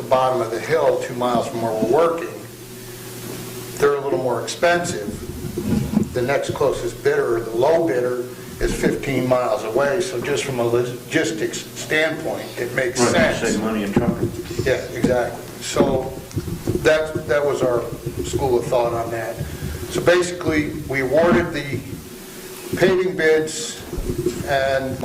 bottom of the hill, 2 miles from where we're working. They're a little more expensive. The next closest bidder, the low bidder, is 15 miles away, so just from a logistics standpoint, it makes sense. Save money in trucking. Yeah, exactly. So that was our school of thought on that. So basically, we awarded the paving bids and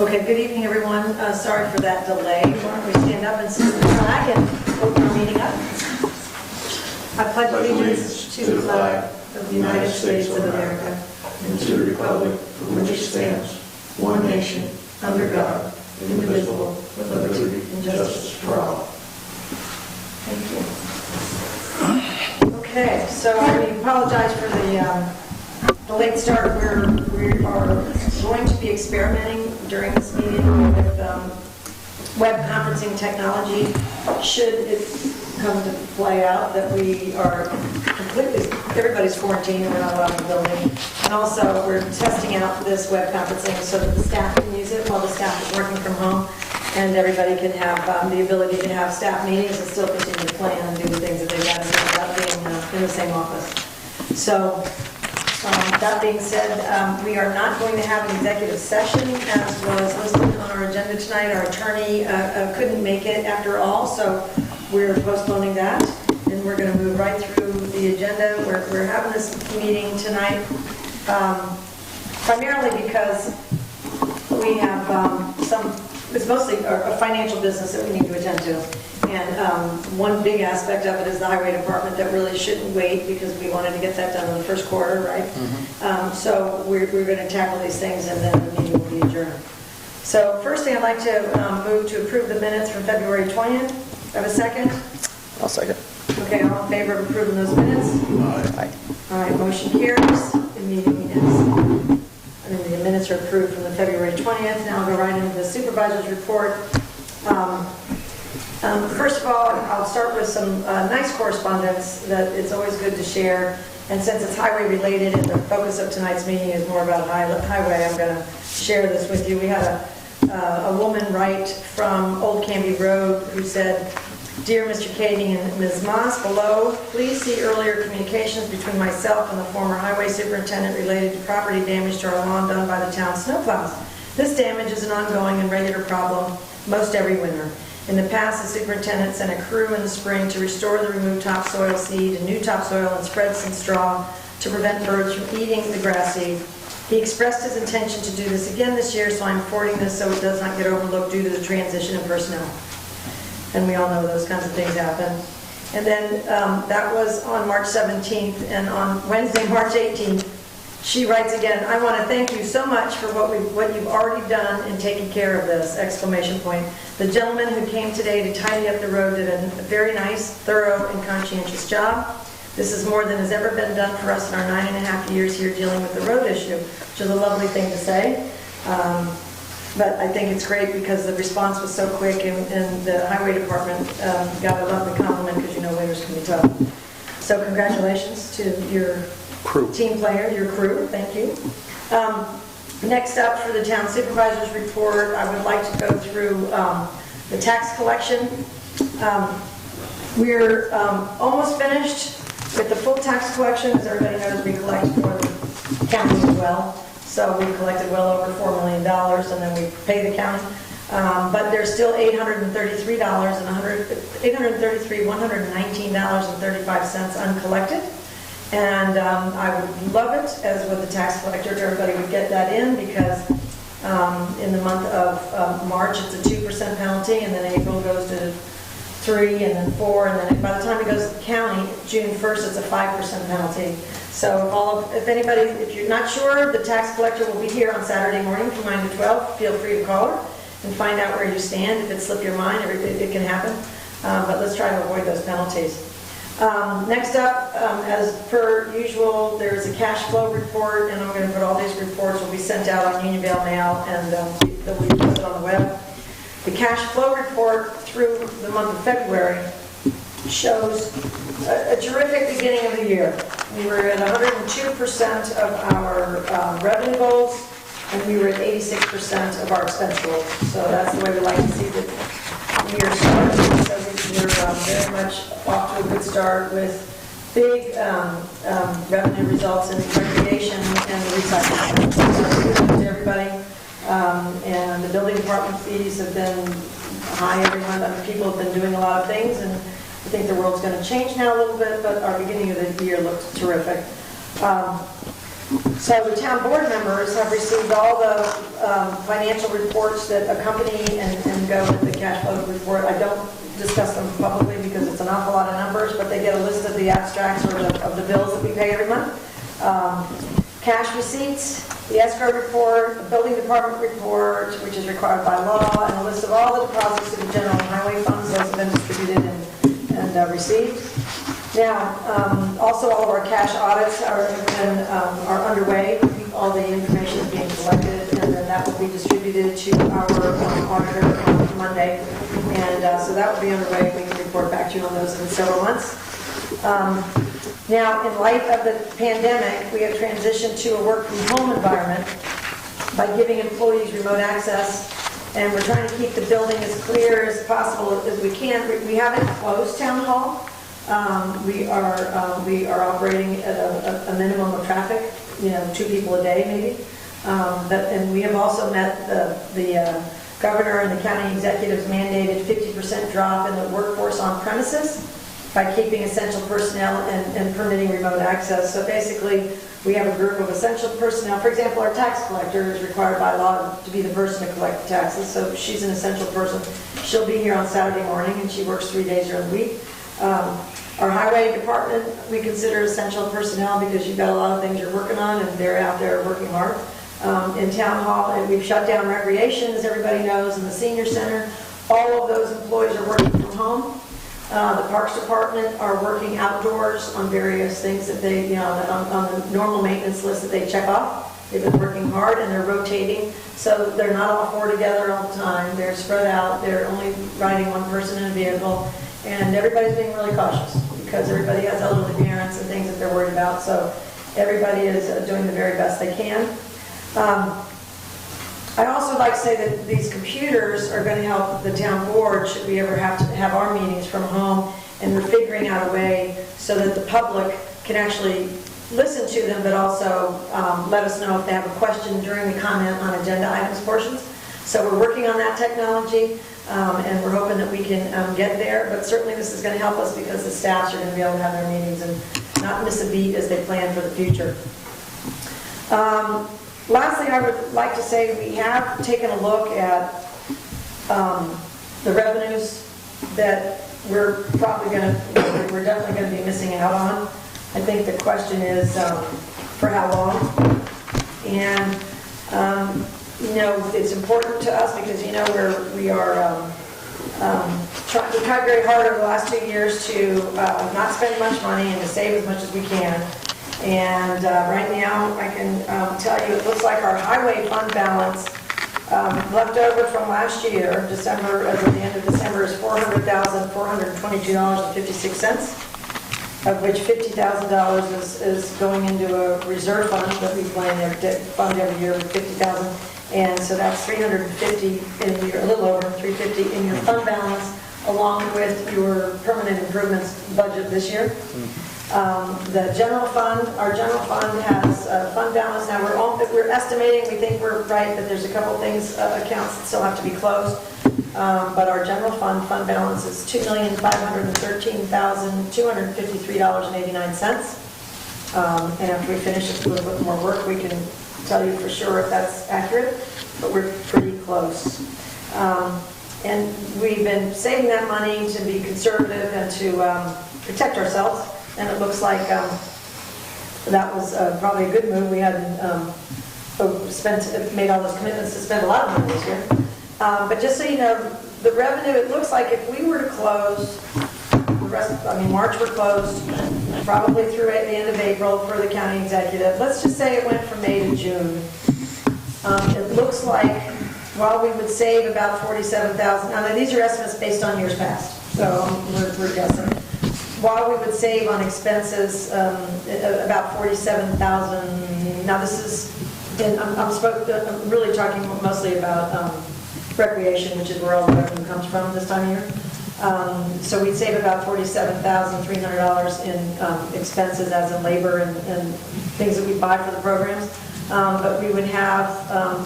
Okay, good evening, everyone. Sorry for that delay. Why don't we stand up and salute the flag and open our meeting up? I pledge allegiance to the flag of the United States of America and to the republic for which it stands, one nation, under God, indivisible, with liberty and justice for all. Thank you. Okay, so we apologize for the late start. We are going to be experimenting during this meeting with web conferencing technology. Should it come to play out that we are completely, everybody's quarantined, we're not allowed in the building. And also, we're testing out this web conferencing so that the staff can use it while the staff is working from home, and everybody can have the ability to have staff meetings and still continue to plan and do the things that they've got to do without being in the same office. So, that being said, we are not going to have an executive session as was listed on our agenda tonight. Our attorney couldn't make it after all, so we're postponing that. And we're going to move right through the agenda. We're having this meeting tonight primarily because we have it's mostly a financial business that we need to attend to. And one big aspect of it is the highway department that really shouldn't wait because we wanted to get that done in the first quarter, right? Mm-hmm. So we're going to tackle these things and then the meeting will be adjourned. So first thing I'd like to move to approve the minutes from February 20th. Have a second? I'll second. Okay, all in favor of approving those minutes? Aye. All right, motion carries. The meeting is, and the minutes are approved from the February 20th. Now I'll go right into the supervisor's report. First of all, I'll start with some nice correspondence that it's always good to share. And since it's highway related and the focus of tonight's meeting is more about highway, I'm going to share this with you. We had a woman write from Old Canby Road who said, "Dear Mr. Kading and Ms. Moss, below, please see earlier communications between myself and the former highway superintendent related to property damage to our lawn done by the town's snowplows. This damage is an ongoing and regular problem most every winter. In the past, the superintendent sent a crew in the spring to restore the removed topsoil seed and new topsoil and spread some straw to prevent birds from eating the grass seed. He expressed his intention to do this again this year, so I'm forwarding this so it does not get overlooked due to the transition in personnel." And we all know those kinds of things happen. And then that was on March 17th, and on Wednesday, March 18th, she writes again, "I want to thank you so much for what you've already done in taking care of this!" Exclamation point. "The gentleman who came today to tidy up the road did a very nice, thorough, and conscientious job. This is more than has ever been done for us in our 9.5 years here dealing with the road issue," which is a lovely thing to say. But I think it's great because the response was so quick, and the highway department got a lovely compliment because you know winters can be tough. So congratulations to your team player, your crew. Thank you. Next up for the town supervisor's report, I would like to go through the tax collection. We're almost finished with the full tax collection. As everybody knows, we collect for the county as well. So we collected well over $4 million, and then we pay the county. But there's still $119.35 uncollected. And I would love it, as with the tax collector, if everybody would get that in, because in the month of March, it's a 2% penalty, and then April goes to 3, and then 4, and then by the time it goes to the county, June 1st, it's a 5% penalty. So if anybody, if you're not sure, the tax collector will be here on Saturday morning from 9 to 12. Feel free to call her and find out where you stand. If it slipped your mind, it can happen. But let's try to avoid those penalties. Next up, as per usual, there's a cash flow report, and I'm going to put all these reports will be sent out on Unionville Mail, and they'll be posted on the web. The cash flow report through the month of February shows a terrific beginning of the year. We were at 102% of our revenue goals, and we were at 86% of our expense goals. So that's the way we like to see the year start. So we're very much off to a good start with big revenue results in recreation and the recycling. So to everybody. And the building department fees have been high. People have been doing a lot of things, and I think the world's going to change now a little bit, but our beginning of the year looked terrific. So the town board members have received all the financial reports that accompany and go with the cash flow report. I don't discuss them publicly because it's an awful lot of numbers, but they get a list of the abstracts or of the bills that we pay every month. Cash receipts, the escrow report, the building department report, which is required by law, and a list of all the deposits to the general and highway funds. Those have been distributed and received. Now, also all of our cash audits are underway. All the information is being collected, and then that will be distributed to our auditor on Monday. And so that will be underway. We can report back to you on those in several months. Now, in light of the pandemic, we have transitioned to a work-from-home environment by giving employees remote access, and we're trying to keep the building as clear as possible as we can. We haven't closed town hall. We are operating at a minimum of traffic, 2 people a day maybe. And we have also met the governor and the county executives mandated 50% drop in the workforce on premises by keeping essential personnel and permitting remote access. So basically, we have a group of essential personnel. For example, our tax collector is required by law to be the person to collect the taxes, so she's an essential person. She'll be here on Saturday morning, and she works 3 days during the week. Our highway department, we consider essential personnel because you've got a lot of things you're working on, and they're out there working hard. In town hall, and we've shut down recreation, as everybody knows, in the senior center. All of those employees are working from home. The Parks Department are working outdoors on various things that they, on the normal maintenance list that they check off. They've been working hard and they're rotating, so they're not all 4 together all the time. They're spread out. They're only riding one person in a vehicle, and everybody's being really cautious because everybody has elderly parents and things that they're worried about. So everybody is doing the very best they can. I also like to say that these computers are going to help the town board should we ever have to have our meetings from home, and we're figuring out a way so that the public can actually listen to them, but also let us know if they have a question during the comment on agenda items portions. So we're working on that technology, and we're hoping that we can get there, but certainly this is going to help us because the staffs are going to be able to have their meetings and not miss a beat as they plan for the future. Lastly, I would like to say we have taken a look at the revenues that we're definitely going to be missing out on. I think the question is for how long? And it's important to us because we tried very hard over the last 2 years to not spend much money and to save as much as we can. And right now, I can tell you, it looks like our highway fund balance left over from last year, December, as of the end of December, is $400,422.56, of which $50,000 is going into a reserve fund that we plan to fund every year with $50,000, and so that's $350 in your, a little over $350 in your fund balance, along with your permanent improvements budget this year. The general fund, our general fund has a fund balance now. We're estimating, we think we're right, that there's a couple things, accounts that still have to be closed. But our general fund balance is $2,513,253.89. And after we finish a little bit more work, we can tell you for sure if that's accurate, but we're pretty close. And we've been saving that money to be conservative and to protect ourselves. And it looks like that was probably a good move. We hadn't made all those commitments to spend a lot of money this year. But just so you know, the revenue, it looks like if we were to close, March we're closed, probably through the end of April for the county executive. Let's just say it went from May to June. It looks like while we would save about $47,000, now these are estimates based on years past, so we're guessing. While we would save on expenses about $47,000, now this is, I'm really talking mostly about recreation, which is where all the revenue comes from this time of year. So we'd save about $47,300 in expenses, as in labor and things that we buy for the programs. But we would have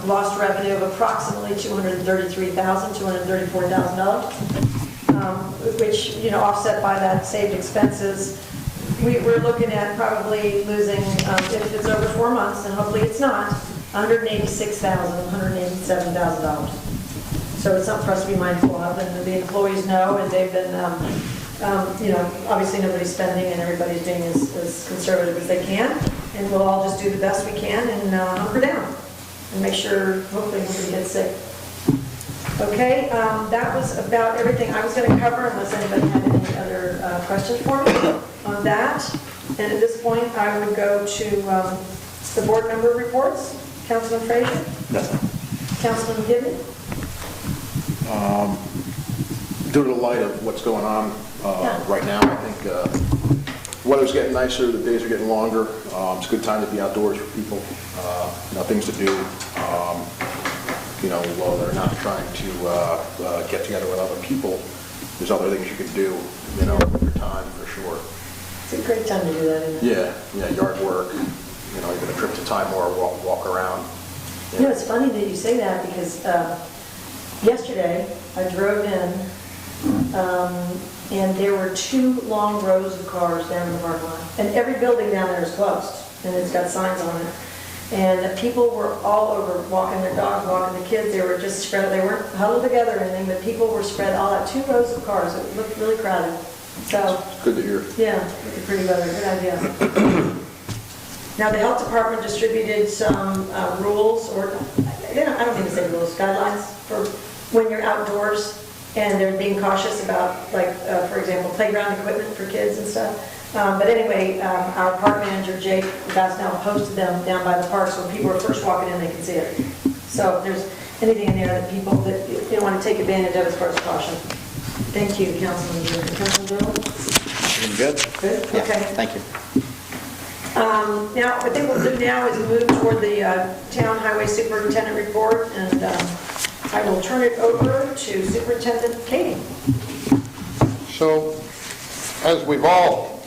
lost revenue of approximately $234,000, which, offset by that saved expenses, we're looking at probably losing, if it's over 4 months, and hopefully it's not, $187,000. So it's something for us to be mindful of, and the employees know, and they've been, obviously nobody's spending and everybody's being as conservative as they can, and we'll all just do the best we can and hunker down and make sure hopefully nobody gets sick. Okay, that was about everything I was going to cover, unless anybody had any other questions for me on that. And at this point, I would go to the board member reports. Councilman Frazier? Nothing. Councilman Gibney? Due to the light of what's going on right now, I think weather's getting nicer, the days are getting longer. It's a good time to be outdoors for people. Things to do. While they're not trying to get together with other people, there's other things you can do, with your time, for sure. It's a great time to do that, isn't it? Yeah, yard work, even a trip to Timor, walk around. Yeah. It's funny that you say that, because yesterday I drove in, and there were 2 long rows of cars down in the parking lot, and every building down there is closed, and it's got signs on it. And people were all over, walking their dogs, walking the kids. They were just spread. They weren't huddled together or anything, but people were spread all out. 2 rows of cars. It looked really crowded. So Good to hear. yeah, it's a pretty weather. Good idea. Now, the health department distributed some rules, or I don't mean to say rules, guidelines for when you're outdoors, and they're being cautious about, for example, playground equipment for kids and stuff. But anyway, our park manager, Jake Basnell, posted them down by the park, so when people are first walking in, they can see it. So if there's anything in there that people that you want to take advantage of as far as caution. Thank you, Councilman Gill. Councilman Gill? Good? Good? Yeah, Okay. thank you. Now, I think what we'll do now is move toward the town highway superintendent report, and I will turn it over to Superintendent Katie. So, as we've all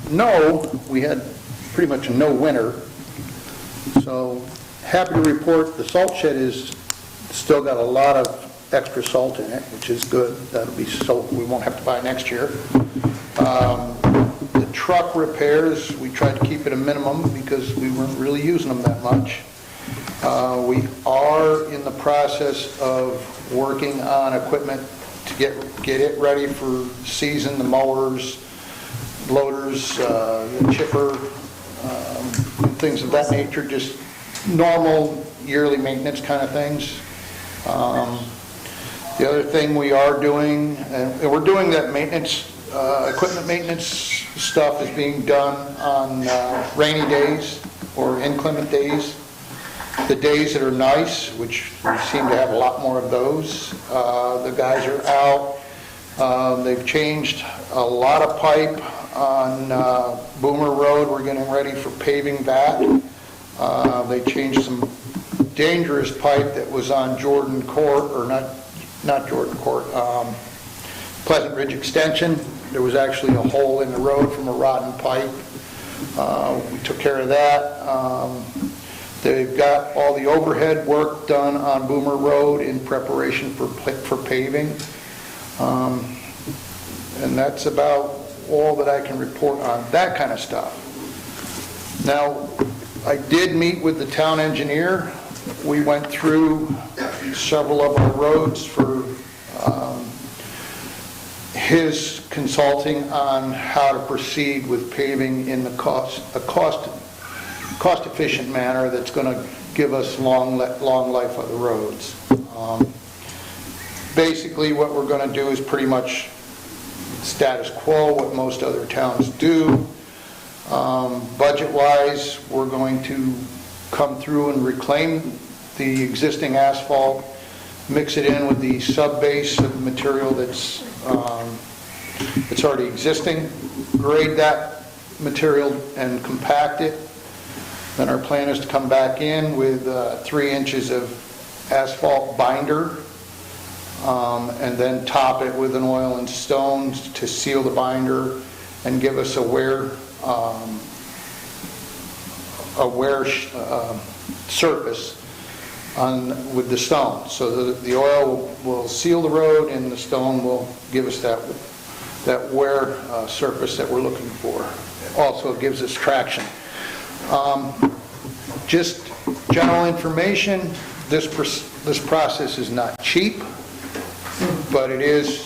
know, we had pretty much a no winter. So, happy to report the salt shed is still got a lot of extra salt in it, which is good. That'll be salt we won't have to buy next year. The truck repairs, we tried to keep it a minimum because we weren't really using them that much. We are in the process of working on equipment to get it ready for season, the mowers, loaders, the chipper, things of that nature, just normal yearly maintenance kind of things. The other thing we are doing, and we're doing that maintenance, equipment maintenance stuff is being done on rainy days or inclement days. The days that are nice, which we seem to have a lot more of those, the guys are out. They've changed a lot of pipe on Boomer Road. We're getting ready for paving that. They changed some dangerous pipe that was on Jordan Court, or not Jordan Court, Pleasant Ridge Extension. There was actually a hole in the road from a rotten pipe. We took care of that. They've got all the overhead work done on Boomer Road in preparation for paving. And that's about all that I can report on that kind of stuff. Now, I did meet with the town engineer. We went through several of our roads for his consulting on how to proceed with paving in a cost-efficient manner that's going to give us long life of the roads. Basically, what we're going to do is pretty much status quo, what most other towns do. Budget-wise, we're going to come through and reclaim the existing asphalt, mix it in with the sub-base of material that's already existing, grade that material and compact it. Then our plan is to come back in with 3 inches of asphalt binder, and then top it with an oil and stones to seal the binder and give us a wear surface with the stone. So the oil will seal the road and the stone will give us that that wear surface that we're looking for. Also gives us traction. Just general information, this process is not cheap, but it is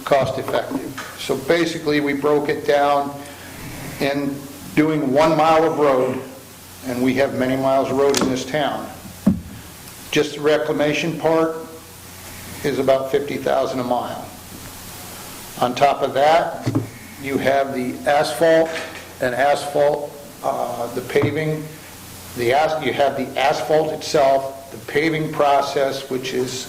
cost effective. So basically, we broke it down in doing 1 mile of road, and we have many miles of road in this town. Just the reclamation part is about $50,000 a mile. On top of that, you have the asphalt, the paving, you have the asphalt itself, the paving process, which is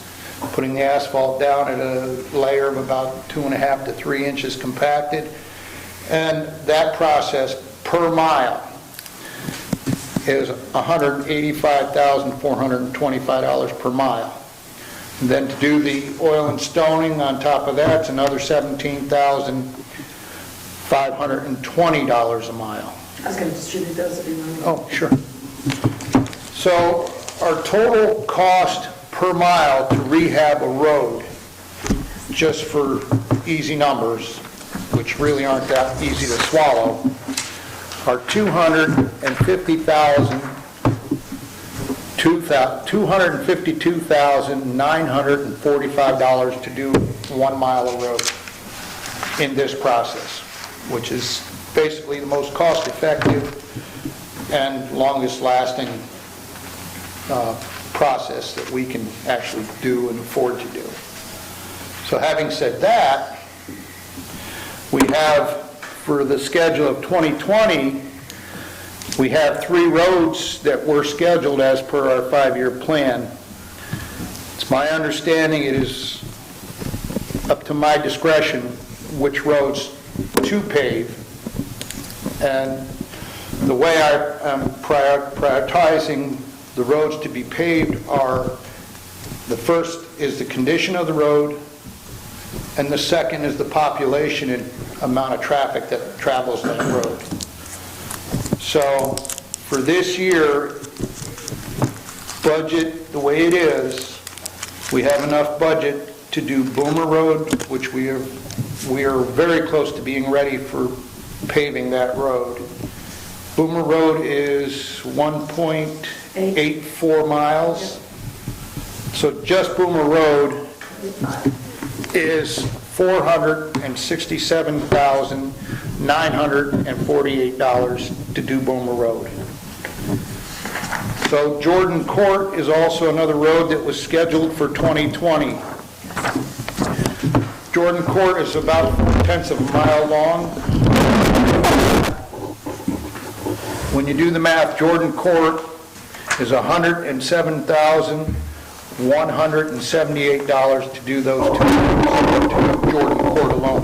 putting the asphalt down at a layer of about 2.5 to 3 inches compacted, and that process per mile is $185,425 per mile. And then to do the oil and stoning on top of that, it's another $17,520 a mile. I was going to distribute those if you want. Oh, sure. So our total cost per mile to rehab a road, just for easy numbers, which really aren't that easy to swallow, are $252,945 to do 1 mile of road in this process, which is basically the most cost-effective and longest-lasting process that we can actually do and afford to do. So having said that, we have, for the schedule of 2020, we have 3 roads that were scheduled as per our 5-year plan. It's my understanding it is up to my discretion which roads to pave. And the way I'm prioritizing the roads to be paved are, the first is the condition of the road, and the second is the population and amount of traffic that travels that road. So for this year, budget the way it is, we have enough budget to do Boomer Road, which we are very close to being ready for paving that road. Boomer Road is 1.84 miles. So just Boomer Road is $467,948 to do Boomer Road. So Jordan Court is also another road that was scheduled for 2020. Jordan Court is about 0.4 of a mile long. When you do the math, Jordan Court is $107,178 to do those 2 roads, to Jordan Court alone.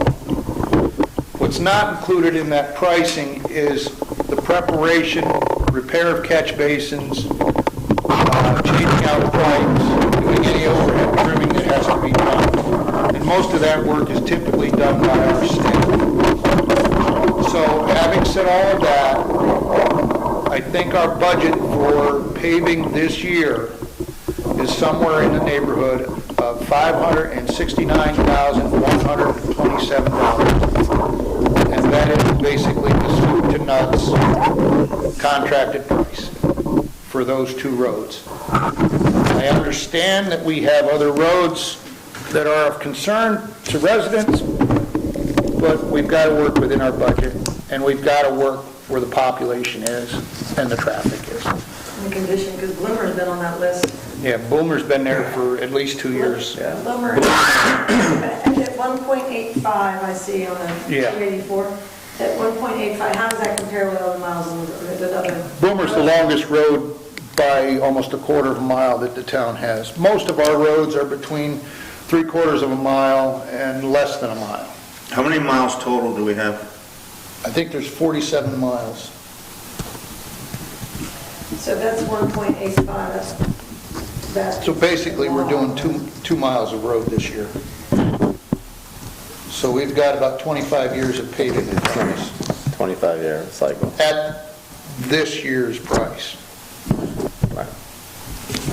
What's not included in that pricing is the preparation, repair of catch basins, changing out pipes, doing any overhead trimming that has to be done. And most of that work is typically done by our staff. So having said all of that, I think our budget for paving this year is somewhere in the neighborhood of $569,127. And that is basically the soup to nuts contracted price for those 2 roads. I understand that we have other roads that are of concern to residents, but we've got to work within our budget, and we've got to work where the population is and the traffic is. The condition, because Bloomer's been on that list. Yeah, Boomer's been there for at least 2 years. Yeah. Bloomer, at 1.85, I see on the Yeah. 284. At 1.85, how does that compare with other miles on the other? Boomer's the longest road by almost 1/4 of a mile that the town has. Most of our roads are between 3/4 of a mile and less than a mile. How many miles total do we have? I think there's 47 miles. So that's 1.85, that's So basically, we're doing 2 miles of road this year. So we've got about 25 years of paving in front of us 25-year cycle. at this year's price. Right.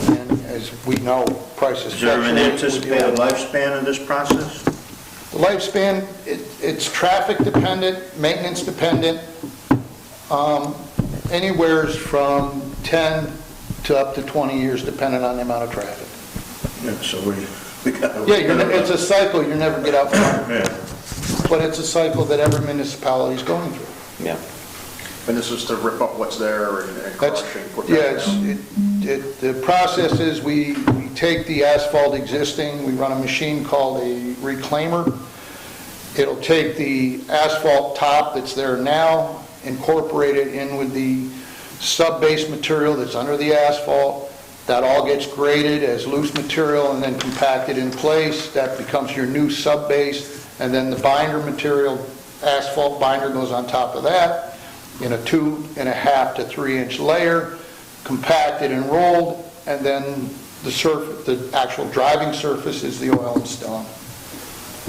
And as we know, prices Is there an fluctuate. anticipated lifespan of this process? The lifespan, it's traffic dependent, maintenance dependent, anywheres from 10 to up to 20 years, depending on the amount of traffic. Yeah, so we got. Yeah, it's a cycle, you never get out from it. Yeah. But it's a cycle that every municipality is going through. Yeah. And this is to rip up what's there and That's, crush and put yeah, that down? the process is we take the asphalt existing, we run a machine called a reclaimer. It'll take the asphalt top that's there now, incorporate it in with the sub-base material that's under the asphalt. That all gets graded as loose material and then compacted in place. That becomes your new sub-base, and then the binder material, asphalt binder goes on top of that in a 2.5 to 3 inch layer, compacted and rolled, and then the actual driving surface is the oil and stone.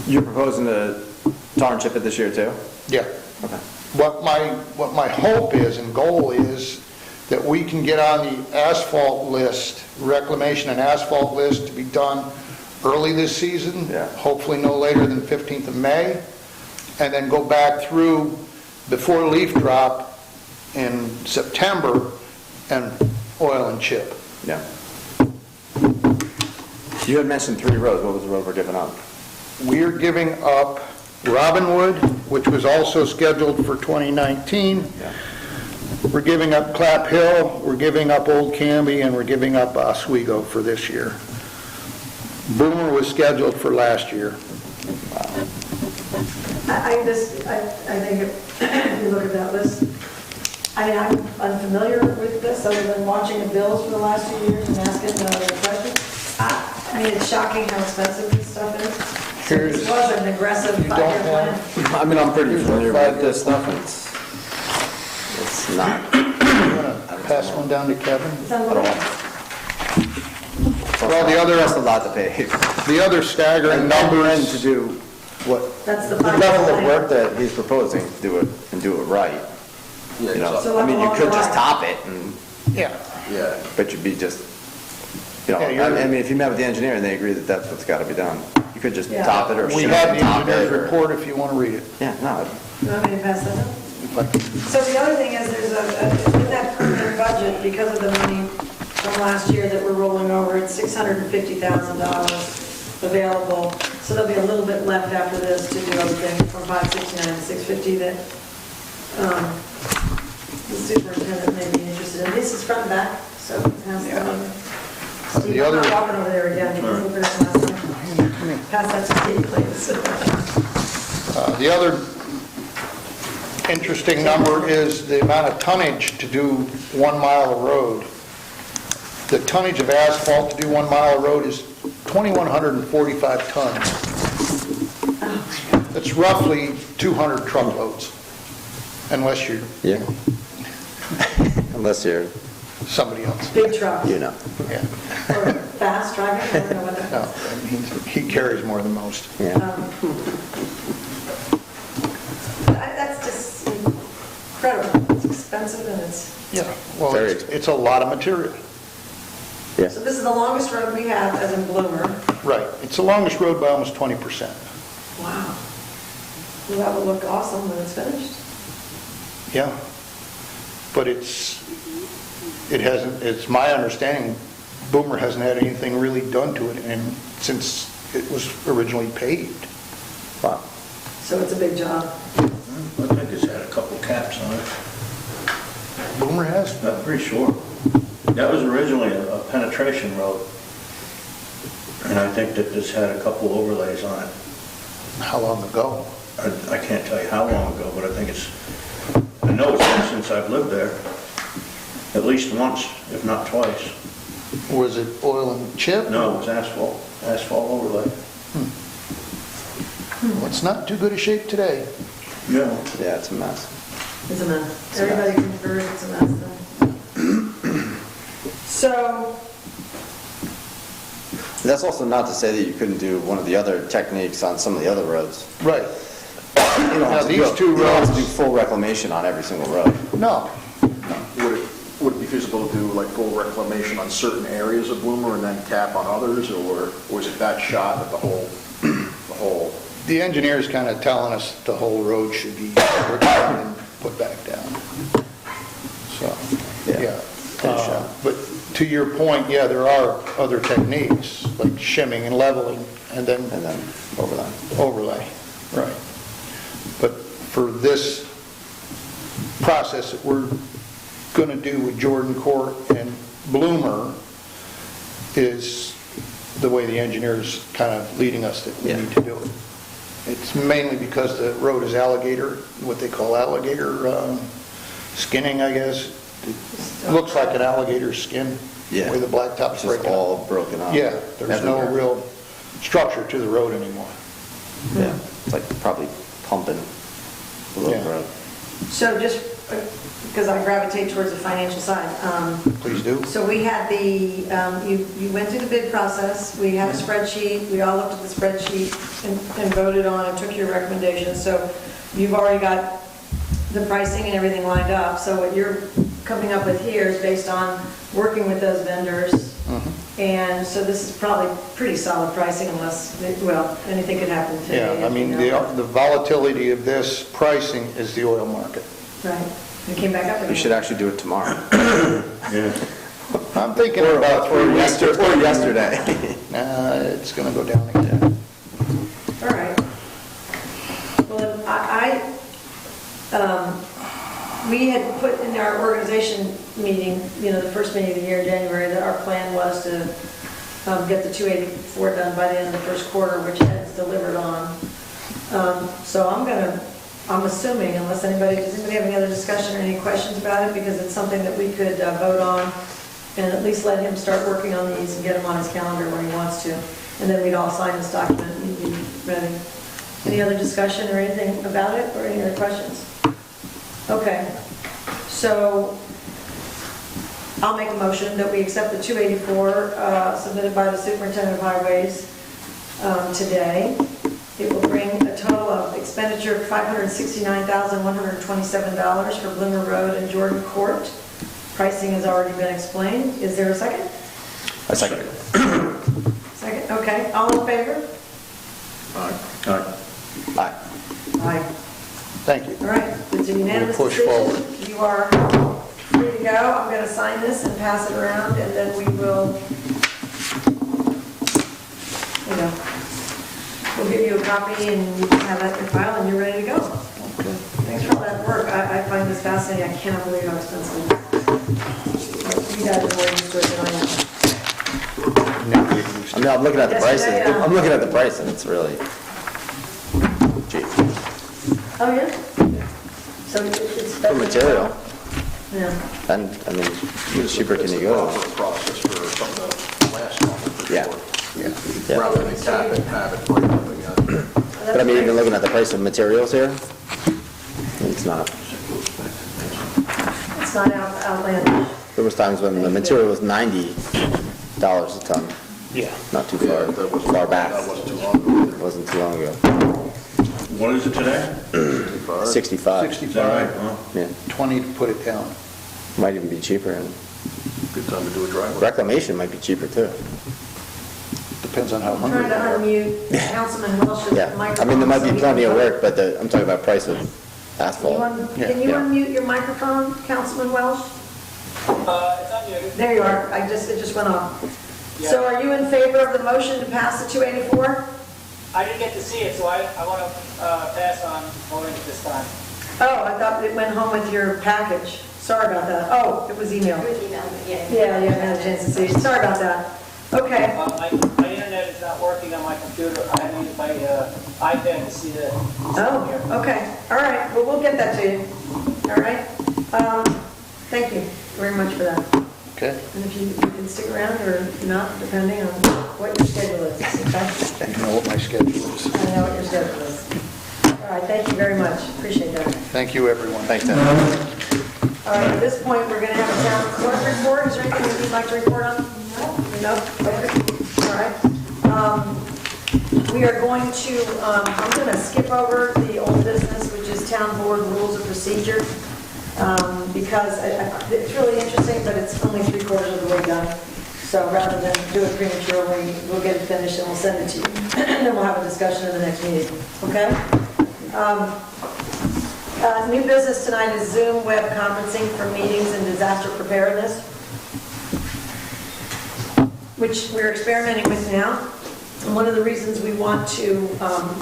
You're proposing to tar and chip it this year too? Yeah. Okay. What my hope is and goal is that we can get on the asphalt list, reclamation and asphalt list to be done early this season, Yeah. hopefully no later than 15th of May, and then go back through before leaf drop in September and oil and chip. Yeah. You had mentioned 3 roads. What was the road we're giving up? We're giving up Robinwood, which was also scheduled for 2019. Yeah. We're giving up Clap Hill, we're giving up Old Canby, and we're giving up Oswego for this year. Boomer was scheduled for last year. I think if you look at that list, I mean, I'm unfamiliar with this, other than watching the bills for the last 2 years and asking the questions. I mean, it's shocking how expensive this stuff is. So this was an aggressive 5-year plan. I mean, I'm pretty familiar with this stuff. It's not. Pass one down to Kevin. It's unbelievable. Well, That's a lot to pay. the other staggering And numbers, to do what, That's the the 5-year level of plan. work that he's proposing, do it and do it right. Yeah, You know, So I mean, you could just along top it and, yeah, Yeah. but you'd be just, you know, Yeah, you're- I mean, if you met with the engineer and they agree that that's what's got to be done, you could just Yeah. top it or we shoot have it, the top engineer's it, or- report if you want to read it. Yeah, no, You want me to pass that up? So the other thing is, there's in that permanent budget, because of the money from last year that we're rolling over, it's $650,000 available. So there'll be a little bit left after this to do everything from 569 to 650 that the superintendent may be interested in. This is front and back, so pass that on. Steve, The other- I'm not walking over there again. You can look at it last time. Pass that to Steve, please. The other interesting number is the amount of tonnage to do 1 mile of road. The tonnage of asphalt to do 1 mile of road is 2,145 tons. That's roughly 200 truckloads, unless you're yeah. Unless you're, somebody else. Big truck. you know, Yeah. Or fast driving, I don't know what that No, is. I mean, he carries more than most. yeah. That's just incredible. It's expensive and it's, Yeah. Well, Very it's a lot of material. Yeah. so this is the longest road we have as in Bloomer. Right. It's the longest road by almost 20%. Wow. Well, that will look awesome when it's finished. Yeah. But it hasn't, it's my understanding, Boomer hasn't had anything really done to it since it was originally paved. Wow. So it's a big job. I think it's had a couple caps on it. Boomer has? I'm pretty sure. That was originally a penetration road. And I think that this had a couple overlays on it. How long ago? I can't tell you how long ago, but I think I know it's been since I've lived there. At least once, if not twice. Was it oil and chip? No, it was asphalt overlay. Well, it's not too good a shape today. Yeah. Yeah, it's a mess. It's a mess. Everybody confers it's a mess though. So, That's also not to say that you couldn't do one of the other techniques on some of the other roads. Right. You don't have to these do- two You don't have to do roads- full reclamation on every single road. No. Would it be feasible to do like full reclamation on certain areas of Bloomer and then cap on others, or is it that shot that the whole The engineer's kind of telling us the whole road should be ripped out and put back down. So, yeah. But to your point, yeah, there are other techniques, like shimming and leveling, and then overlay, right. But for this process that we're going to do with Jordan Court and Bloomer is the way the engineer's kind of leading us that we need to do it. It's mainly because the road is alligator, what they call alligator skinning, I guess. It looks like an alligator skin, the way the blacktop's breaking up. all broken up. Yeah, there's no real structure to the road anymore. Yeah, it's like probably pumping the little Yeah. road. So just, because I gravitate towards the financial side, Please do. so we had the, you went through the bid process, we had a spreadsheet, we all looked at the spreadsheet and voted on and took your recommendations, so you've already got the pricing and everything lined up, so what you're coming up with here is based on working with those vendors, and so this is probably pretty solid pricing unless, well, anything could happen today. Yeah, I mean, the volatility of this pricing is the oil market. Right, it came back up again. We should actually do it tomorrow. I'm thinking about Or yesterday. It's going to go down again. All right. Well, we had put in our organization meeting, the first meeting of the year in January, that our plan was to get the 284 done by the end of the first quarter, which Ed's delivered on. So I'm assuming, unless does anybody have any other discussion or any questions about it? Because it's something that we could vote on and at least let him start working on these and get them on his calendar when he wants to. And then we'd all sign this document and we'd be ready. Any other discussion or anything about it or any other questions? Okay, so I'll make a motion that we accept the 284 submitted by the Superintendent of Highways today. It will bring a total of expenditure of $569,127 for Bloomer Road and Jordan Court. Pricing has already been explained. Is there a second? A second. Second, okay. All in favor? Aye. Aye. Aye. Thank you. All right, it's a unanimous We'll push decision. forward. You are free to go. I'm going to sign this and pass it around, and then we will, we'll give you a copy, and you can have that in your file, and you're ready to go. Okay. Thanks for all that work. I find this fascinating. I cannot believe how expensive it is. You guys are more used to it than I am. I mean, I'm looking at the prices. Yesterday, I'm looking at the price and it's really cheap. Oh, yeah? So it's For better. material. Yeah. And, I mean, how cheaper can you go? It's a process for something to last longer. for Yeah. sure. Yeah. Rather than cap it, have it, break up again. But I mean, even looking at the price of materials here, it's not. It's not outlandish. There was times when the material was $90 a ton. Yeah. Not too Yeah, far, that wasn't- far back. That wasn't too long ago It wasn't too long ago. What is it today? either. 65. Is that right? 65, Oh. Yeah, 20 to put it down. might even be cheaper. And Good time to do a driveway. reclamation might be cheaper too. Depends on how I'm hungry trying to you are. unmute Councilman Welsh's Yeah, microphone. I mean, there might so be he plenty can of vote. work, but I'm talking about price of asphalt. Can you Yeah. unmute your microphone, Councilman Welsh? It's unmuted. There you are. It just went off. So are you in favor of the motion to pass the 284? I didn't get to see it, so I want to pass on voting at this time. Oh, I thought it went home with your package. Sorry about that. Oh, it was emailed. Yeah, you haven't had a chance to see it. Sorry about that. Okay. My internet is not working on my computer. I need my iPad to see the. Oh, okay. All right. Well, we'll get that to you. All right. Thank you very much for that. Okay. And if you can stick around or not, depending on what your schedule is, okay? You know what my schedule is. I know what your schedule is. All right, thank you very much. Appreciate that. Thank you, everyone. Thanks, Dan. All right, at this point, we're going to have a town clerk report. Is there anything that you'd like to report on? No? Okay. All right. We are going to, I'm going to skip over the old business, which is town board rules of procedure, because it's really interesting, but it's only 3/4 of the way done. So rather than do it prematurely, we'll get it finished and we'll send it to you. And then we'll have a discussion in the next meeting, okay? New business tonight is Zoom web conferencing for meetings and disaster preparedness, which we're experimenting with now. And one of the reasons we want to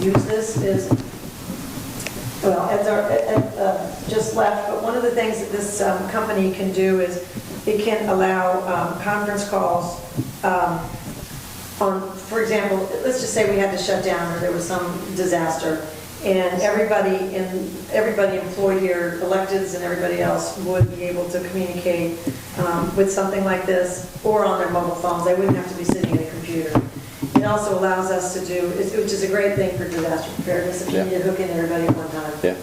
use this is, well, Ed just left, but one of the things that this company can do is it can allow conference calls on, for example, let's just say we had to shut down or there was some disaster, and everybody employed here, electeds and everybody else, would be able to communicate with something like this or on their mobile phones. They wouldn't have to be sitting at a computer. It also allows us to do, which is a great thing for disaster preparedness, if you need to hook in everybody at one time. Yeah.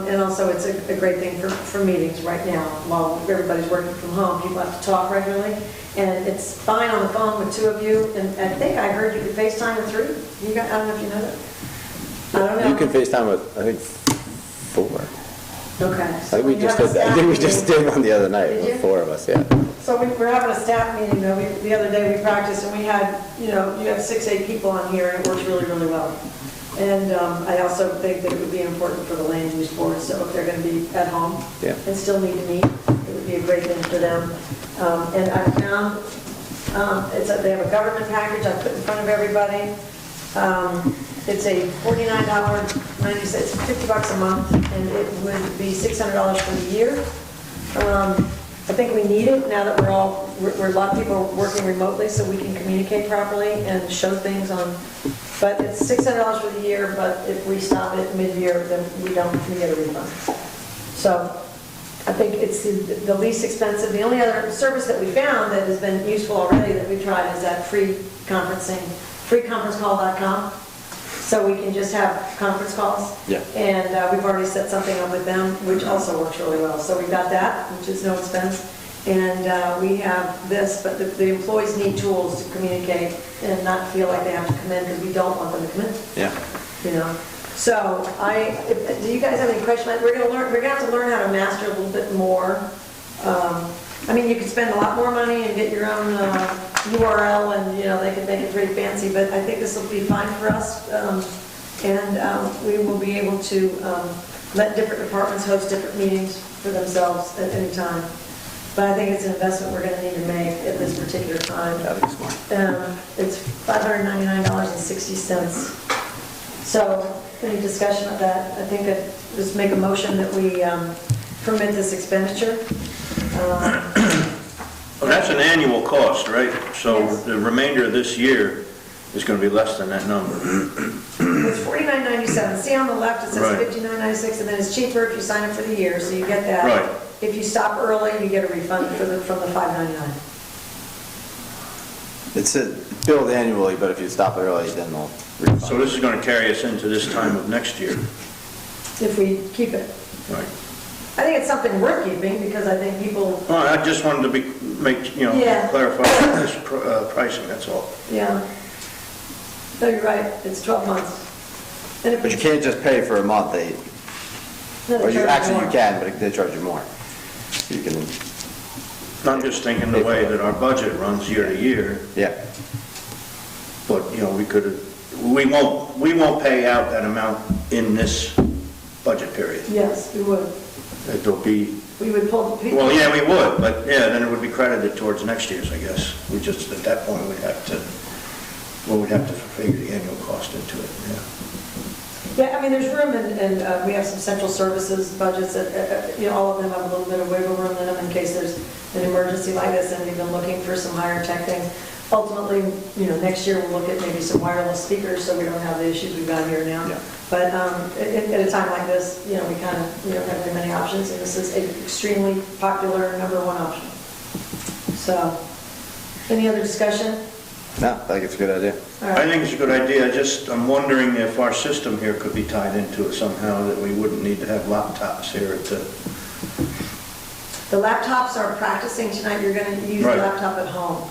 And also it's a great thing for meetings right now. While everybody's working from home, people have to talk regularly. And it's fine on the phone with two of you. And I think I heard you could FaceTime with three. I don't know if you know that. I don't know. You can FaceTime with, I think, 4. Okay. I think we just did that. I think we just did one the other night Did you? with 4 of us, yeah. So we're having a staff meeting, though. The other day we practiced and we had, you have 6, 8 people on here and it works really, really well. And I also think that it would be important for the land use board, so if they're going to be at home Yeah. and still need to meet, it would be a great thing for them. And I found, they have a government package I put in front of everybody. It's a $49.90, it's $50 a month, and it would be $600 for the year. I think we need it now that we're a lot of people are working remotely, so we can communicate properly and show things on. But it's $600 for the year, but if we stop it mid-year, then we get a refund. So I think it's the least expensive. The only other service that we found that has been useful already that we tried is that free conferencing, freeconferencecall.com. So we can just have conference calls. Yeah. And we've already set something up with them, which also works really well. So we've got that, which is no expense. And we have this, but the employees need tools to communicate and not feel like they have to come in because we don't want them to come in. Yeah. So do you guys have any questions? We're gonna have to learn how to master a little bit more. I mean, you could spend a lot more money and get your own URL and, they can make it pretty fancy, but I think this will be fine for us. And we will be able to let different departments host different meetings for themselves at any time. But I think it's an investment we're going to need to make at this particular time. That'd be smart. It's $599.60. So any discussion of that? I think I'd just make a motion that we permit this expenditure. Well, that's an annual cost, right? So Yes. the remainder of this year is going to be less than that number. It's $49.97. See on the left, it says Right. $59.96, and then it's cheaper if you sign up for the year, so you get that. Right. If you stop early, you get a refund from the $5.99. It's billed annually, but if you stop early, then they'll refund. So this is going to carry us into this time of next year. If we keep it. Right. I think it's something worth keeping because I think people, Well, I just wanted to Yeah. clarify this pricing, that's all. yeah. No, you're right, it's 12 months. And if But you we- can't just pay for a month, No, they or charge actually more. you can, but they charge you more. So you can, I'm just thinking the way that our budget runs year to year, yeah. but, we won't pay out that amount in this budget period. Yes, we would. It'll be, We would pull the people. well, yeah, we would, but yeah, then it would be credited towards next year's, I guess. We just, at that point, we'd have to figure the annual cost into it, yeah. Yeah, I mean, there's room and we have some central services budgets that, all of them have a little bit of wiggle room in them in case there's an emergency like this, and we've been looking for some higher tech things. Ultimately, next year we'll look at maybe some wireless speakers so we don't have the issues we've got here now. Yeah. But at a time like this, we kind of, we don't have very many options, and this is an extremely popular #1 option. So, any other discussion? No, I think it's a good idea. All I right. think it's a good idea, I'm wondering if our system here could be tied into it somehow, that we wouldn't need to have laptops here to, The laptops are practicing tonight, you're going to use the Right. laptop at home.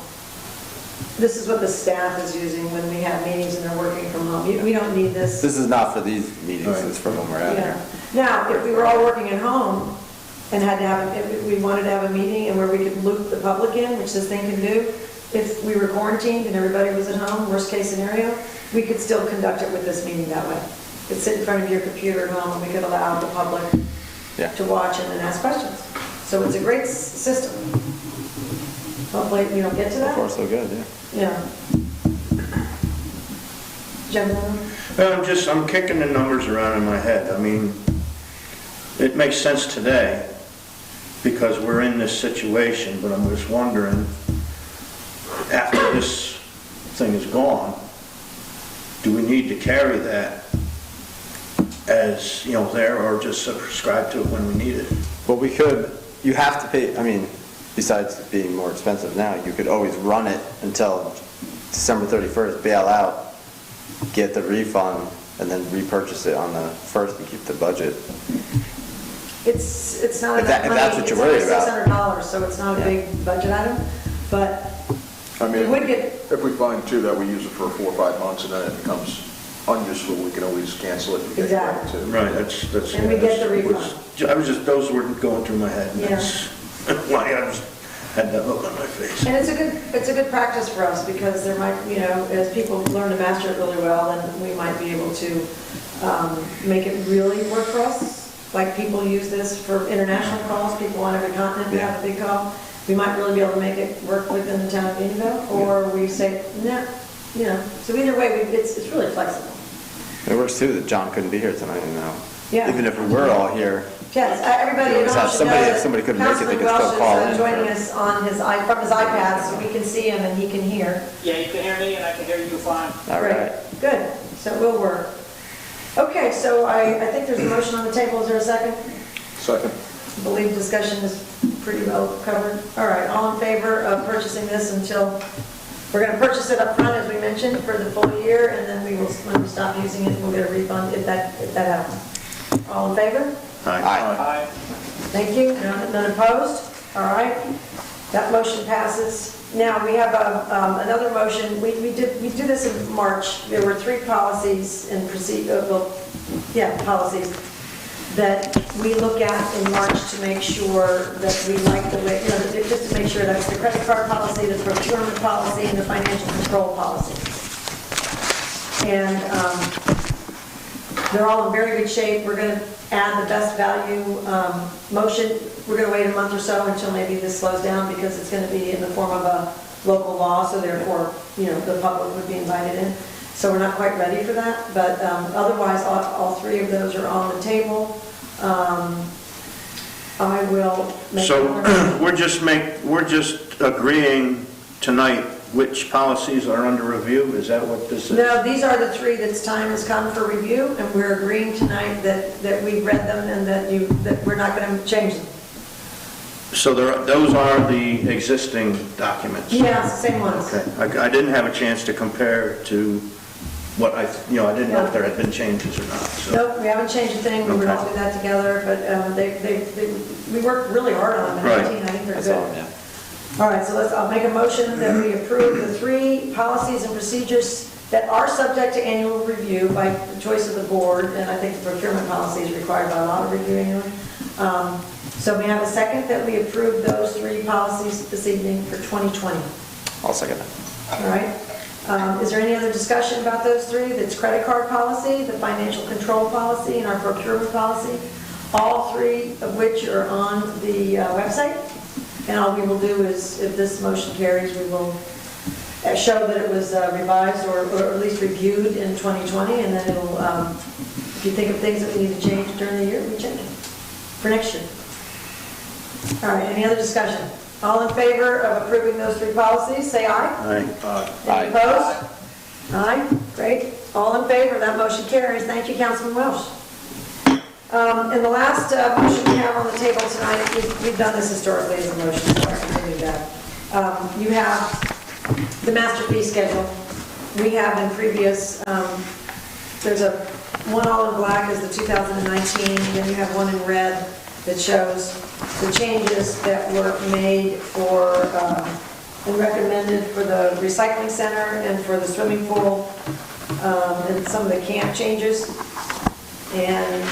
This is what the staff is using when we have meetings and they're working from home. We don't need this. This is not for these meetings, Right. it's for when we're out Yeah. here. Now, if we were all working at home and had to have, if we wanted to have a meeting and where we could loop the public in, which this thing can do, if we were quarantined and everybody was at home, worst case scenario, we could still conduct it with this meeting that way. You'd sit in front of your computer at home and we could allow the public Yeah. to watch and then ask questions. So it's a great system. Hopefully we don't get to So far, that. so good, yeah. Yeah. Gentlemen? Well, I'm kicking the numbers around in my head. I mean, it makes sense today because we're in this situation, but I'm just wondering, after this thing is gone, do we need to carry that as, there, or just subscribe to it when we need it? Well, you have to pay, I mean, besides it being more expensive now, you could always run it until December 31st, bail out, get the refund, and then repurchase it on the 1st and keep the budget. It's not If enough if money. that's what you're worried about. It's only $600, so it's not a Yeah. big budget item, but I we mean, would get, if we find too that we use it for 4 or 5 months and then it becomes unuseful, we can always cancel it. and get it back Exactly. to- Right, that's. And we get the refund. Those were going through my head. and Yeah. That's why I had that look on my face. and it's a good practice for us because there might, as people learn to master it really well, then we might be able to make it really work for us. Like people use this for international calls, people on every continent to have a big call. We might really be able to make it work within the town of Unionville, or we say, no, so either way, it's really flexible. It works too that John couldn't be here tonight, Yeah. Even if we were all here, Yes, everybody You at always home have should somebody- know if that somebody couldn't make it, they Councilman could still Welsh call is in joining for- us from his iPad, so we can see him and he can hear. Yeah, you can hear me and I can hear you fine. all Great. right. Good, so it will work. Okay, so I think there's a motion on the table, is there a second? Second. I believe discussion is pretty well covered. All right, all in favor of purchasing this until, we're going to purchase it up front, as we mentioned, for the full year, and then we will, when we stop using it, we'll get a refund if that happens. All in favor? Aye. Aye. Thank you. None opposed? All right. That motion passes. Now, we have another motion. We do this in March. There were 3 policies and policies that we look at in March to make sure that we like the way, just to make sure that's the credit card policy, the procurement policy, and the financial control policy. And they're all in very good shape. We're going to add the best value motion. We're going to wait a month or so until maybe this slows down because it's going to be in the form of a local law, so therefore, the public would be invited in. So we're not quite ready for that, but otherwise, all 3 of those are on the table. I will make. So we're just agreeing tonight which policies are under review? Is that what this is? No, these are the 3 that's time has come for review, and we're agreeing tonight that we've read them and that we're not going to change them. So those are the existing documents? Yeah, it's the same ones. Okay. I didn't have a chance to compare to what I didn't know if there had been changes or not, so. Nope, we haven't changed a thing, we would all Okay. do that together, but we worked really hard on them in Right. 19, I think they're That's all, good. yeah. All right, so I'll make a motion that we approve the 3 policies and procedures that are subject to annual review by the choice of the board, and I think the procurement policy is required by a lot of review anyway. So we have a second that we approve those 3 policies this evening for 2020. I'll second that. All right. Is there any other discussion about those 3? That's credit card policy, the financial control policy, and our procurement policy, all 3 of which are on the website. And all we will do is, if this motion carries, we will show that it was revised or at least reviewed in 2020, and then it'll, if you think of things that we need to change during the year, we change it for next year. All right, any other discussion? All in favor of approving those 3 policies, say aye. Aye. Aye. Any opposed? Aye, great. All in favor, that motion carries. Thank you, Councilman Welsh. And the last motion we have on the table tonight, we've done this historically as a motion, so I continue that. You have the master fee schedule. We have in previous, there's one all in black is the 2019, and then you have one in red that shows the changes that were made for, and recommended for the recycling center and for the swimming pool, and some of the camp changes. And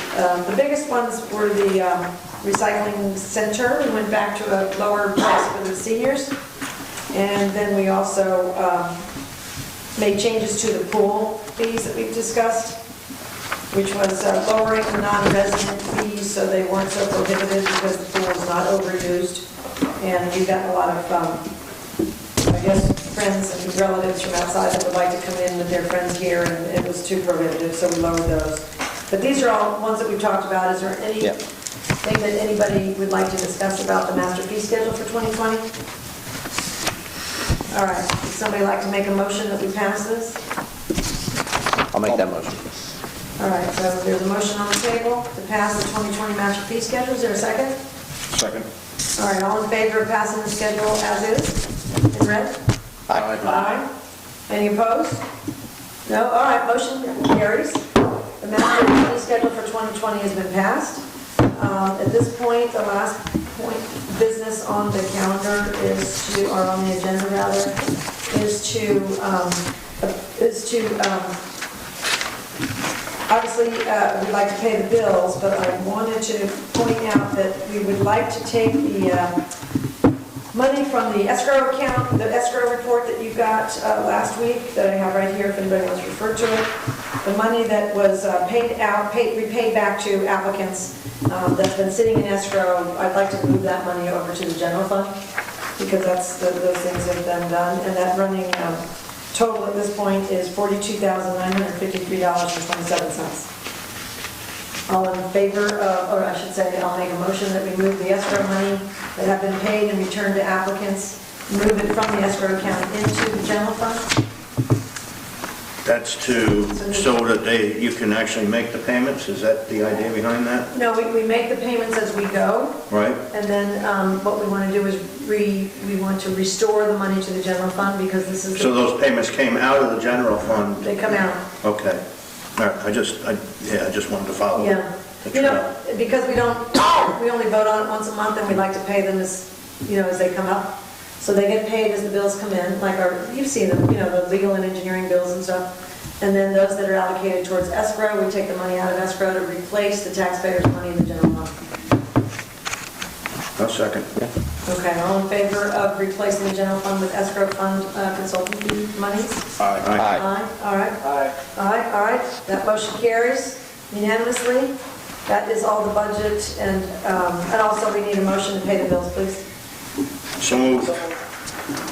the biggest ones were the recycling center. We went back to a lower price for the seniors. And then we also made changes to the pool fees that we've discussed, which was lowering the non-resident fees so they weren't so prohibitive because the pool was not overused. And we've got a lot of, I guess, friends and relatives from outside that would like to come in with their friends here, and it was too prohibitive, so we lowered those. But these are all ones that we've talked about. Is there anything that anybody would like to discuss about the master fee schedule for 2020? All right, would somebody like to make a motion that we pass this? I'll make that motion. All right, so there's a motion on the table to pass the 2020 master fee schedule. Is there a second? Second. All right, all in favor of passing the schedule as is, in red? Aye. Any opposed? No? All right, motion carries. The master fee schedule for 2020 has been passed. At this point, the last point of business on the calendar is to, or on the agenda rather, is to obviously, we'd like to pay the bills, but I wanted to point out that we would like to take the money from the escrow account, the escrow report that you got last week, that I have right here if anybody wants to refer to it. The money that was repaid back to applicants that's been sitting in escrow, I'd like to move that money over to the general fund, because that's, those things have been done, and that running total at this point is $42,953.27. All in favor of, or I should say, I'll make a motion that we move the escrow money that have been paid and returned to applicants, move it from the escrow account into the general fund. That's so that you can actually make the payments? Is that the idea behind that? No, we make the payments as we go. Right. And then what we want to do is we want to restore the money to the general fund, because this is. So those payments came out of the general fund? They come out. Okay. All right, I just wanted to follow. Yeah. You know, because we only vote on it once a month, and we like to pay them as they come up. So they get paid as the bills come in, like you've seen them, the legal and engineering bills and stuff. And then those that are allocated towards escrow, we take the money out of escrow to replace the taxpayers' money in the general fund. I'll second. Okay, all in favor of replacing the general fund with escrow fund consulting fee monies? Aye. Aye. All right. Aye. Aye, all right. That motion carries unanimously. That is all the budget, and also we need a motion to pay the bills, please. So moved.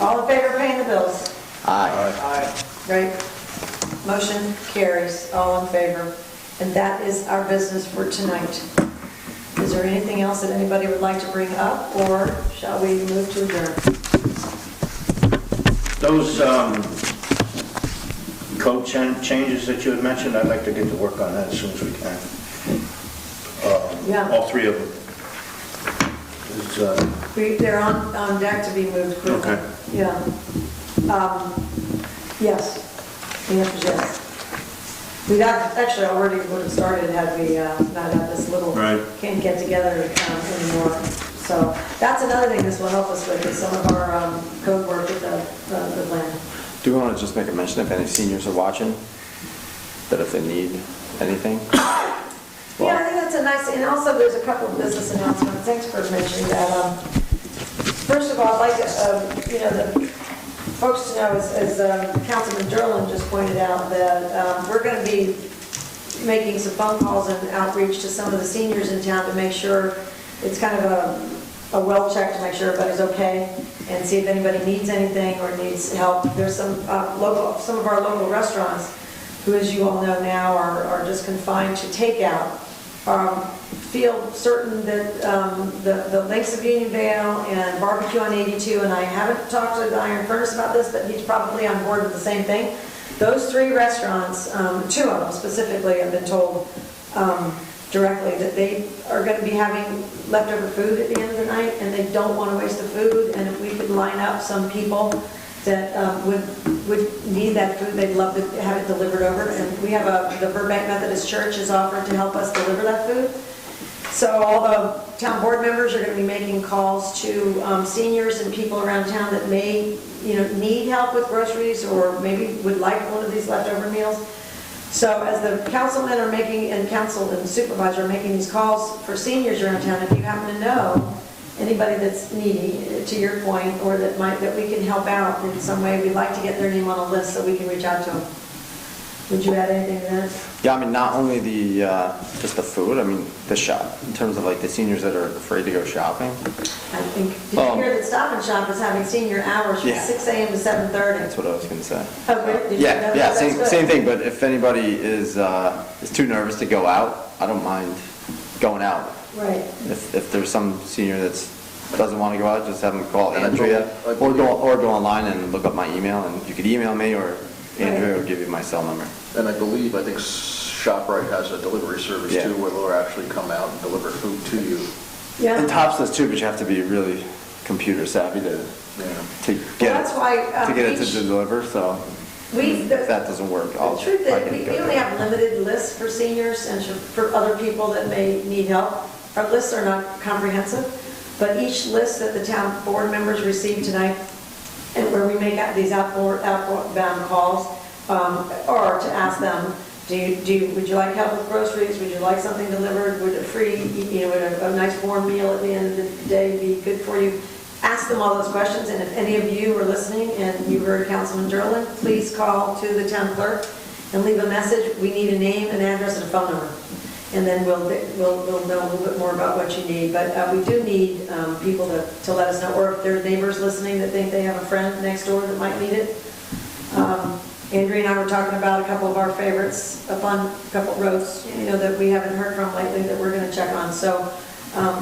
All in favor of paying the bills? Aye. Aye. Great. Motion carries, all in favor. And that is our business for tonight. Is there anything else that anybody would like to bring up, or shall we move to adjourn? Those code changes that you had mentioned, I'd like to get to work on that as soon as we can. Yeah. All three of them. They're on deck to be moved quickly. Okay. Yeah. Yes. The answer is yes. We actually already would have started had we not had this little, Right. Can't get together anymore. So that's another thing this will help us with, is some of our code work with the plan. Do we want to just make a mention if any seniors are watching, that if they need anything? Yeah, I think that's a nice, and also there's a couple of business announcements. Thanks for mentioning that. First of all, I'd like to, the folks to know, as Councilman Derlin just pointed out, that we're going to be making some phone calls and outreach to some of the seniors in town to make sure it's kind of a well check to make sure everybody's okay, and see if anybody needs anything or needs help. There's some some of our local restaurants who, as you all know now, are just confined to takeout. Feel certain that the Lakes of Union Vale and Barbecue on 82, and I haven't talked to the Iron Furnace about this, but he's probably on board with the same thing. Those three restaurants, two of them specifically, have been told directly that they are going to be having leftover food at the end of the night, and they don't want to waste the food. And if we could line up some people that would need that food, they'd love to have it delivered over. And we have the Burbank Methodist Church has offered to help us deliver that food. So all the town board members are going to be making calls to seniors and people around town that may, need help with groceries, or maybe would like one of these leftover meals. So as the councilmen are making, and council and supervisor are making these calls for seniors around town, if you happen to know anybody that's needy, to your point, or that we can help out in some way, we'd like to get their name on a list so we can reach out to them. Would you add anything to that? Yeah, I mean, not only the, just the food, I mean, the shop, in terms of like the seniors that are afraid to go shopping. I think, did you hear that Stop and Shop is having senior hours from Yeah. 6 a.m. to 7:30? That's what I was gonna say. Oh, great. Did you know Yeah, that? yeah, That's same, good. same thing, but if anybody is too nervous to go out, I don't mind going out. Right. If there's some senior that's, doesn't want to go out, just have them call And I Andrea, believe- or go online and look up my email, and you could email me, or Andrea will give you my cell number. And I think ShopRite has a delivery service Yeah. too, where they'll actually come out and deliver food to you. Yeah. And Tops does too, but you have to be really computer savvy to get that's why, to get it to each- deliver, so We, if that doesn't work, the truth I is, can we go only there. have limited lists for seniors and for other people that may need help. Our lists are not comprehensive, but each list that the town board members receive tonight, and where we make out these outbound calls, or to ask them, would you like help with groceries? Would you like something delivered? Would a free, would a nice warm meal at the end of the day be good for you? Ask them all those questions, and if any of you are listening and you heard Councilman Derlin, please call to the town clerk and leave a message. We need a name, an address, and a phone number. And then we'll know a little bit more about what you need. But we do need people to let us know, or if there are neighbors listening that think they have a friend next door that might need it. Andrea and I were talking about a couple of our favorites up on a couple roads, that we haven't heard from lately that we're going to check on. So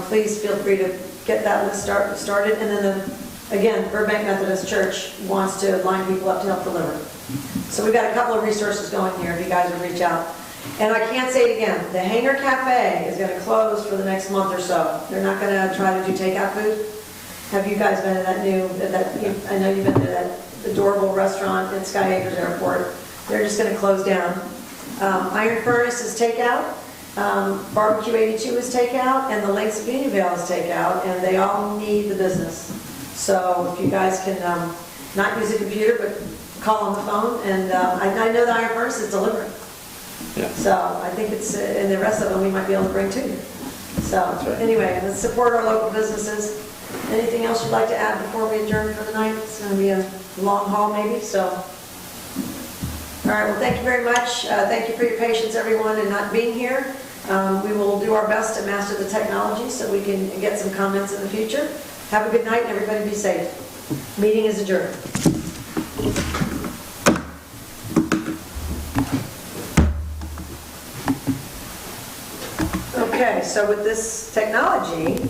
please feel free to get that list started. And then, again, Burbank Methodist Church wants to line people up to help deliver. So we've got a couple of resources going here if you guys would reach out. And I can't say it again, the Hangar Cafe is going to close for the next month or so. They're not going to try to do takeout food. Have you guys been to I know you've been to that adorable restaurant at Sky Acres Airport. They're just going to close down. Iron Furnace is takeout. Barbecue 82 is takeout, and the Lakes of Unionville is takeout, and they all need the business. So if you guys can not use a computer, but call on the phone, and I know the Iron Furnace is delivering. Yeah. So I think it's, and the rest of them we might be able to bring to you. So anyway, let's support our local businesses. Anything else you'd like to add before we adjourn for the night? It's going to be a long haul maybe, so. All right, well, thank you very much. Thank you for your patience, everyone, in not being here. We will do our best to master the technology so we can get some comments in the future. Have a good night, and everybody be safe. Meeting is adjourned. Okay, so with this technology,